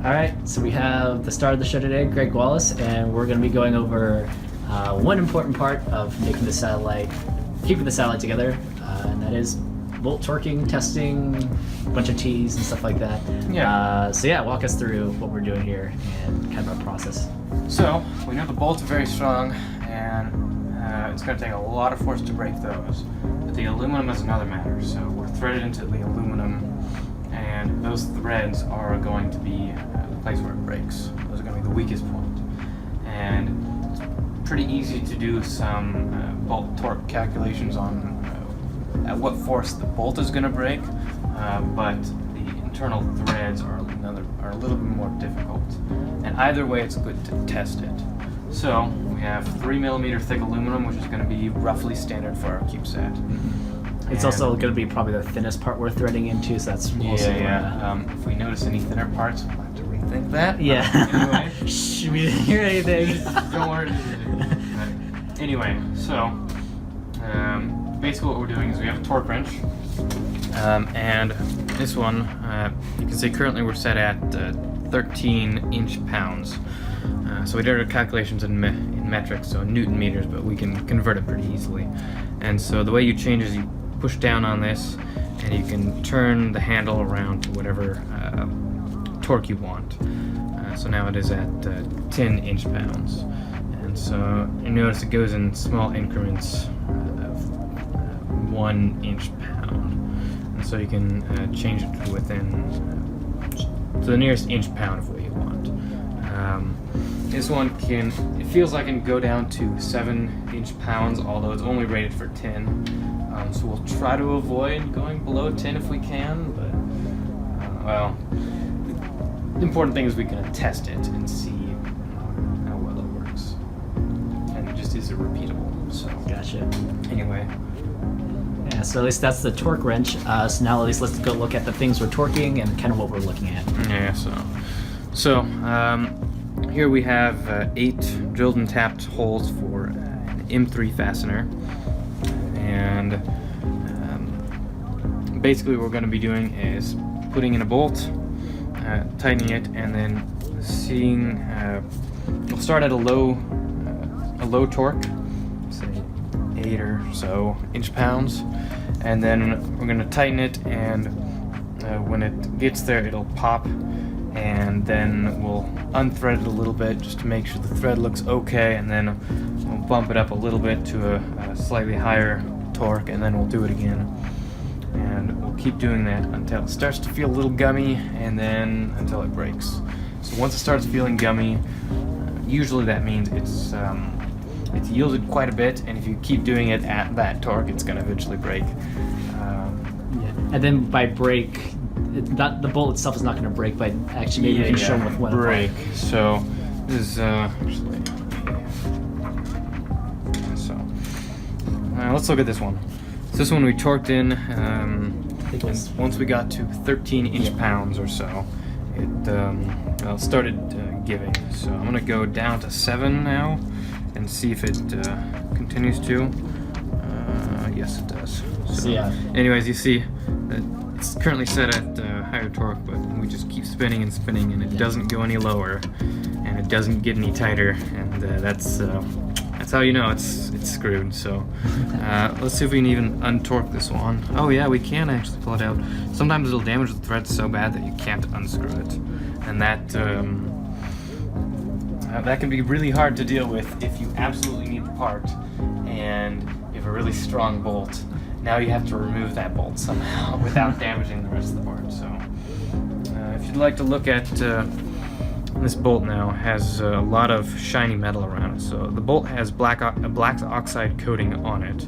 Alright, so we have the star of the show today, Greg Wallace, and we're going to be going over one important part of making the satellite, keeping the satellite together, and that is bolt torquing, testing, a bunch of T's and stuff like that. Yeah. So yeah, walk us through what we're doing here and kind of our process. So, we know the bolts are very strong, and it's going to take a lot of force to break those. But the aluminum is another matter, so we're threaded into the aluminum, and those threads are going to be the place where it breaks. Those are going to be the weakest point. And it's pretty easy to do some bolt torque calculations on at what force the bolt is going to break, but the internal threads are a little bit more difficult. And either way, it's good to test it. So we have 3mm thick aluminum, which is going to be roughly standard for our CubeSat. It's also going to be probably the thinnest part we're threading into, so that's also if we notice any thinner parts, we'll have to rethink that. Yeah. Anyway, Shh, we didn't hear anything. don't worry. Anyway, so basically what we're doing is we have a torque wrench, and this one, you can see currently we're set at 13 inch-pounds. So we did our calculations in metric, so Newton meters, but we can convert it pretty easily. And so the way you change is you push down on this, and you can turn the handle around to whatever torque you want. So now it is at 10 inch-pounds. And so you notice it goes in small increments of 1 inch-pound. And so you can change it to within to the nearest inch-pound of what you want. This one it feels like it can go down to 7 inch-pounds, although it's only rated for 10. So we'll try to avoid going below 10 if we can, but, well, the important thing is we can test it and see how well it works. And just is it repeatable, so. Gotcha. Anyway. Yeah, so at least that's the torque wrench. So now at least let's go look at the things we're torquing and kind of what we're looking at. Yeah, so here we have 8 drilled and tapped holes for an M3 fastener, and basically what we're going to be doing is putting in a bolt, tightening it, and then seeing. We'll start at a low torque, say 8 or so inch-pounds, and then we're going to tighten it, and when it gets there, it'll pop. And then we'll unthread it a little bit just to make sure the thread looks okay, and then we'll bump it up a little bit to a slightly higher torque, and then we'll do it again. And we'll keep doing that until it starts to feel a little gummy, and then until it breaks. So once it starts feeling gummy, usually that means it's yielded quite a bit, and if you keep doing it at that torque, it's going to eventually break. And then by break, the bolt itself is not going to break, but actually maybe you can show them with one break. So this is actually. So let's look at this one. So this one we torqued in, and once we got to 13 inch-pounds or so, it started giving. So I'm going to go down to 7 now and see if it continues to. Yes, it does. So, anyways, you see that it's currently set at higher torque, but we just keep spinning and spinning, and it doesn't go any lower, and it doesn't get any tighter, and that's how you know it's screwed. So let's see if we can even untorque this one. Oh yeah, we can actually pull it out. Sometimes it'll damage the thread so bad that you can't unscrew it, and that can be really hard to deal with if you absolutely need the part and you have a really strong bolt. Now you have to remove that bolt somehow without damaging the rest of the part. So if you'd like to look at this bolt now, has a lot of shiny metal around it. So the bolt has a black oxide coating on it.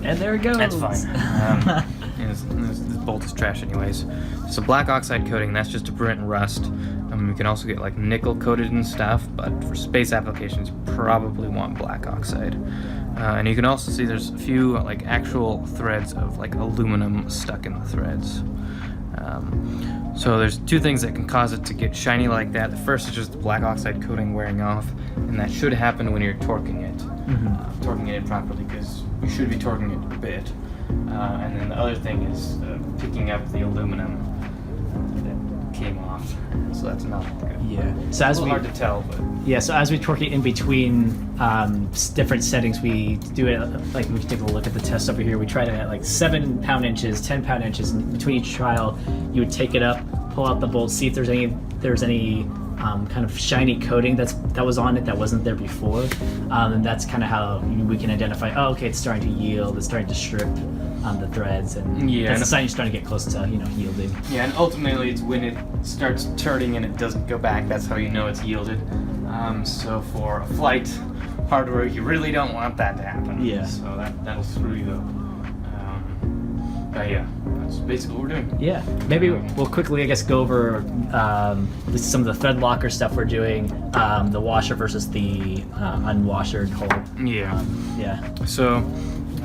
And there it goes. That's fine. This bolt is trash anyways. So black oxide coating, that's just to prevent rust. We can also get like nickel coated and stuff, but for space applications you probably want black oxide. And you can also see there's a few like actual threads of like aluminum stuck in the threads. So there's 2 things that can cause it to get shiny like that. The first is just the black oxide coating wearing off, and that should happen when you're torquing it. Torquing it properly, because you should be torquing it a bit. And then the other thing is picking up the aluminum that came off, so that's not good. Yeah. So as It's a little hard to tell, but Yeah, so as we torque it in between different settings, we do it like we can take a look at the test over here. We tried it at like 7 pound-inches, 10 pound-inches. And between each trial, you would take it up, pull out the bolt, see if there's any kind of shiny coating that was on it that wasn't there before, and that's kind of how we can identify. Oh, okay, it's starting to yield. It's starting to strip the threads, and that's a sign you're starting to get close to yielding. Yeah, and ultimately it's when it starts turning and it doesn't go back. That's how you know it's yielded. So for a flight hardware, you really don't want that to happen. Yeah. So that'll screw you up. But yeah, that's basically what we're doing. Yeah. Maybe we'll quickly, I guess, go over some of the thread locker stuff we're doing, the washer versus the unwashered hole. Yeah. Yeah. So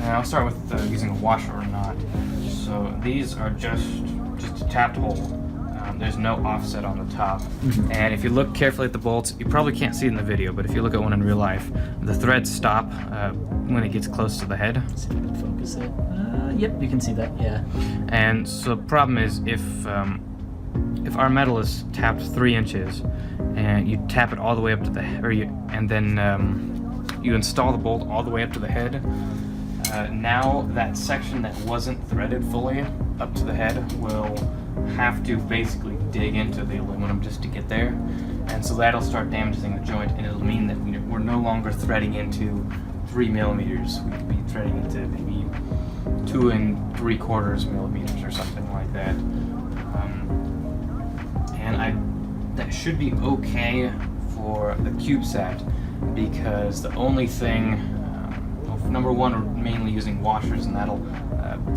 I'll start with using a washer or not. So these are just a tapped hole. There's no offset on the top. Mm-hmm. And if you look carefully at the bolts, you probably can't see it in the video, but if you look at one in real life, the threads stop when it gets close to the head. Let's see if we can focus it. Yep, you can see that. Yeah. And so the problem is if our metal is tapped 3 inches and you tap it all the way up to the and then you install the bolt all the way up to the head, now that section that wasn't threaded fully up to the head will have to basically dig into the aluminum just to get there, and so that'll start damaging the joint, and it'll mean that we're no longer threading into 3 millimeters. We could be threading into maybe 2 3/4 millimeters or something like that. That should be okay for the CubeSat, because the only thing, number one, we're mainly using washers, and that'll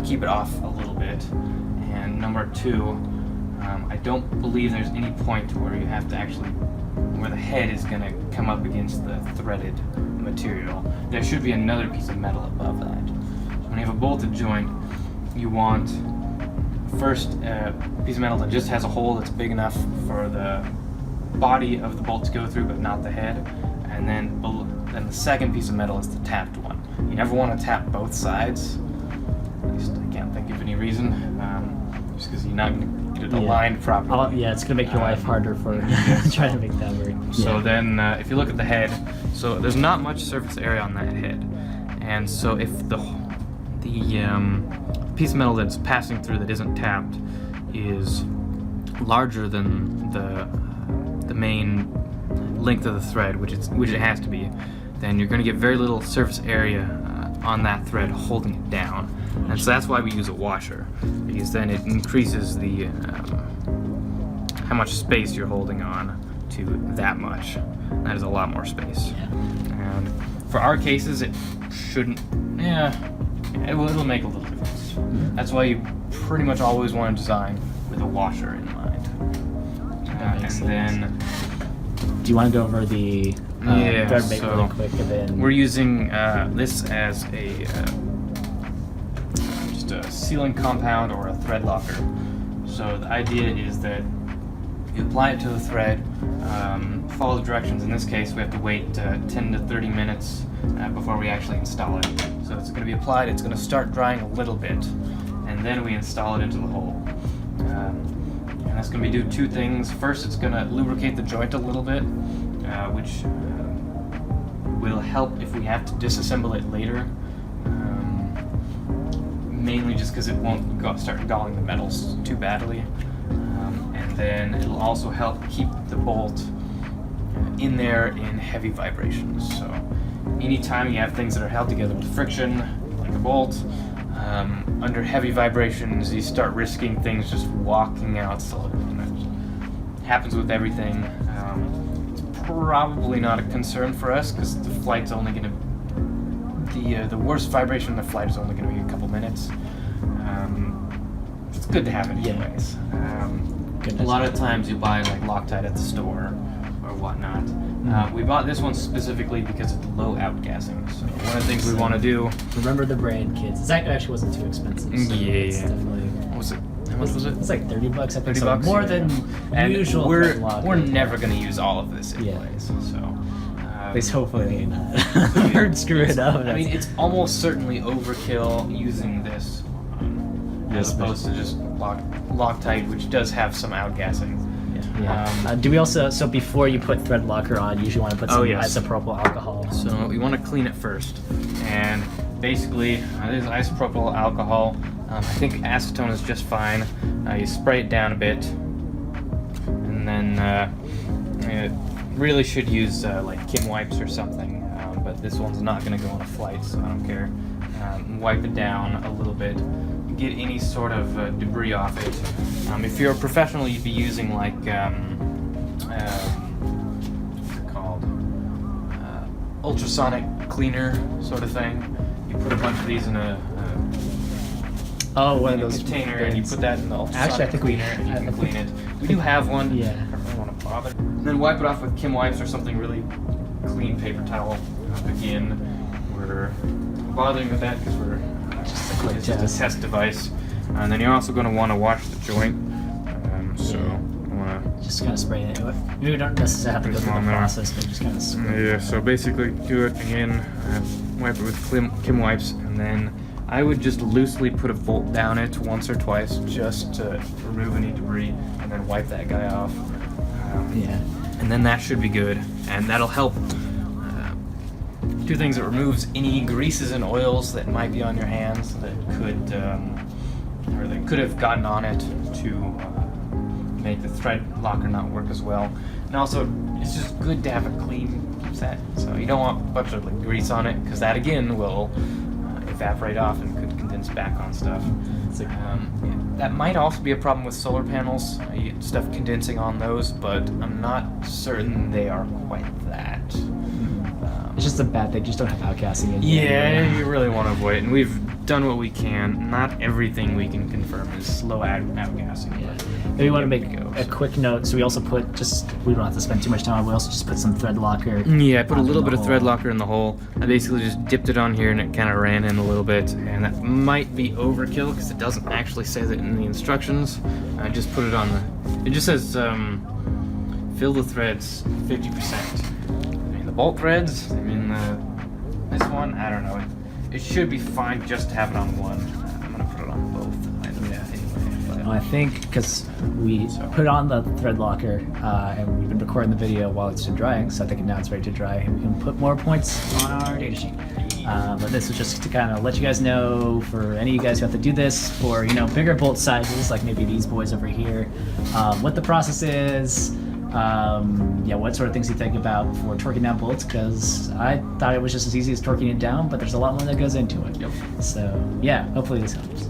keep it off a little bit. And number two, I don't believe there's any point where you have to where the head is going to come up against the threaded material. There should be another piece of metal above that. So when you have a bolted joint, you want first a piece of metal that just has a hole that's big enough for the body of the bolt to go through, but not the head. And then the second piece of metal is the tapped one. You never want to tap both sides. At least I can't think of any reason. Just because you're not going to get it aligned properly. It's going to make your life harder for trying to make that work. So then, if you look at the head, so there's not much surface area on that head, and so if the piece of metal that's passing through that isn't tapped is larger than the main length of the thread, which it has to be, then you're going to get very little surface area on that thread holding it down. And so that's why we use a washer, because then it increases the how much space you're holding on to that much. That is a lot more space. And for our cases, it shouldn't. It'll make a little difference. That's why you pretty much always want to design with a washer in mind. And then, do you want to go over the thread mate really quick? And then we're using this as just a sealing compound or a thread locker. So the idea is that you apply it to the thread, follow the directions. In this case, we have to wait 10 to 30 minutes before we actually install it. So it's going to be applied, it's going to start drying a little bit, and then we install it into the hole. And that's going to do 2 things. First, it's going to lubricate the joint a little bit, which will help if we have to disassemble it later. Mainly just because it won't start galling the metals too badly. And then it'll also help keep the bolt in there in heavy vibrations. So anytime you have things that are held together with friction, like a bolt, under heavy vibrations, you start risking things just walking out slowly. It happens with everything. It's probably not a concern for us because the flight's only going to the worst vibration in the flight is only going to be a couple minutes. It's good to have it anyways. A lot of times you buy like Loctite at the store or whatnot. We bought this one specifically because it's low outgassing. So one of the things we want to do. Remember the brand, kids. It actually wasn't too expensive. So it's definitely. What was it? How much was it? It's like $30. I think $30. More than usual. We're never going to use all of this anyways. So. At least hopefully not. Screw it up. I mean, it's almost certainly overkill using this as opposed to just Loctite, which does have some outgassing. Yeah. Do we also, so before you put thread locker on, you usually want to put some isopropyl alcohol? So we want to clean it first. And basically, this is isopropyl alcohol. I think acetone is just fine. You spray it down a bit. And then it really should use like Kim wipes or something. But this one's not going to go on a flight, so I don't care. Wipe it down a little bit. Get any sort of debris off it. If you're a professional, you'd be using like what's it called? Ultrasonic cleaner sort of thing. You put a bunch of these in a one of those container, bins. and you put that in the ultrasonic Actually, I think cleaner, and you can clean it. We do have one. Yeah. I don't really want to bother. And then wipe it off with Kim wipes or something really clean paper towel. Again, we're bothering with that because we're it's just a test device. And then you're also going to want to wash the joint. So you want to just kind of spray it. Maybe we don't necessarily have to go through the process, but just kind of spray. Yeah. So basically, do it again. Wipe it with Kim wipes, and then I would just loosely put a bolt down it once or twice, just to remove any debris, and then wipe that guy off. And then that should be good, and that'll help. Two things: it removes any greases and oils that might be on your hands that could have gotten on it to make the thread locker not work as well. And also, it's just good to have a clean CubeSat, so you don't want a bunch of like grease on it, because that again will evaporate off and could condense back on stuff. That might also be a problem with solar panels, stuff condensing on those, but I'm not certain they are quite that. It's just a bad thing. Just don't have outgassing in Yeah, you really want to avoid it, and we've done what we can. Not everything we can confirm is slow outgassing. Yeah. Maybe we want to make a quick note. So we also put we don't have to spend too much time on. We also just put some thread locker. Yeah, I put a little bit of thread locker in the hole. I basically just dipped it on here and it kind of ran in a little bit, and that might be overkill because it doesn't actually say that in the instructions. I just put it on it just says fill the threads 50%. The bolt threads, this one, I don't know. It should be fine just to have it on one. I'm gonna put it on both. I think because we put it on the thread locker and we've been recording the video while it's been drying, so I think now it's ready to dry and we can put more points on our data sheet. But this was just to kind of let you guys know, for any of you guys who have to do this for bigger bolt sizes, like maybe these boys over here, what the process is. What sort of things you think about for torquing down bolts, because I thought it was just as easy as torquing it down, but there's a lot more that goes into it. So yeah, hopefully this helps.